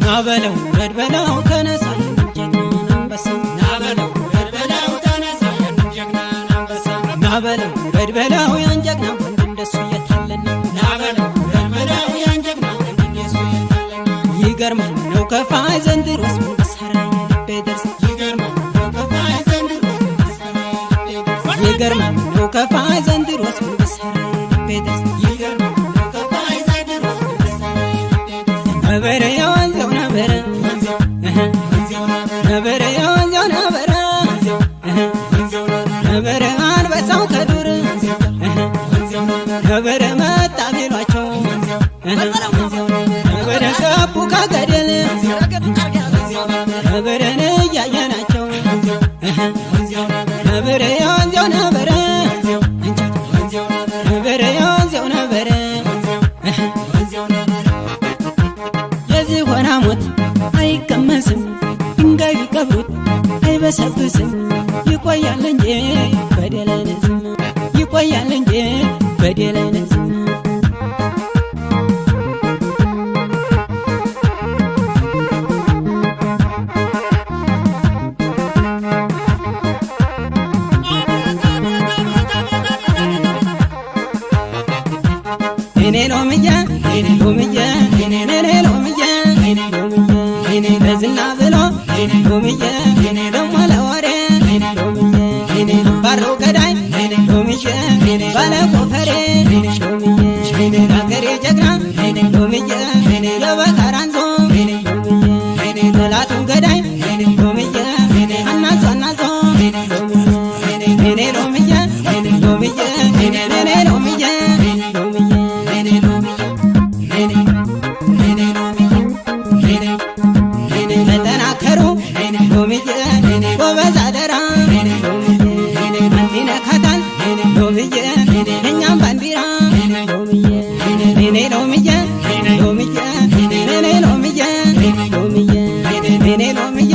ናበለው ረድበለው ተነሳ ጀግናን አንበሳ ናበለው ረድበለው ተነሳ ጀግናን አንበሳ ናበለው ረድበለው ያን ጀግና ወንድ እንደሱ የታለና ናበለው ረድበለው ያን ጀግና ወንድ እንደሱ የታለና ይገርማል ነው ከፋይ ዘንድሮስ ምን በሰራ የልቤ ደርስ ይገርማል ነው ከፋይ ዘንድሮስ ምን በሰራ የልቤ ደርስ ይገርማል ነው ከፋይ ዘንድሮስ ምን በሰራ የልቤ ደርስ ይገርማል ነው ከፋይ ዘንድሮስ ምን በሰራ የልቤ ደርስ ነበረ የወንዘው ነበረ ነበረ የወንዘው ነበረ ነበረ አንበሳው ከዱር ነበረ መጣ ቢሏቸው ነበረ ገቡ ከገደል ነበረን እያየናቸው ነበረ የወንዘው ነበረ ነበረ የወንዘው ነበረ የዝሆን ሞት አይቀመስም ድንጋይ ቢቀብሩት አይበሰብስም ይቆያል እንጂ በደል አይነዝም ይቆያል እንጂ በደል አይነዝም እኔ ሎምዬ ሎምዬ እኔ ሎምዬ ሎምዬ ለዝና ብሎ ሎምዬ ደሞ ለወሬ ሎምዬ ባረው ገዳይ ሎምዬ ባለ ጎፈሬ ሎምዬ አገሬ ጀግና ሎምዬ የበካራንዞ ሎምዬ ጠላቱን ገዳይ ሎምዬ አናዞ አናዞ እኔ ሎምዬ ሎምዬ እኔ ሎምዬ ተጠናከሩ ሎምዬ ጎበዝ አደራ አንዲነካታል ሎምዬ እኛም ባንዲራ ሎምዬ እኔ ሎምዬ ሎምዬ እኔ ሎምዬ ሎምዬ እኔ ሎምዬ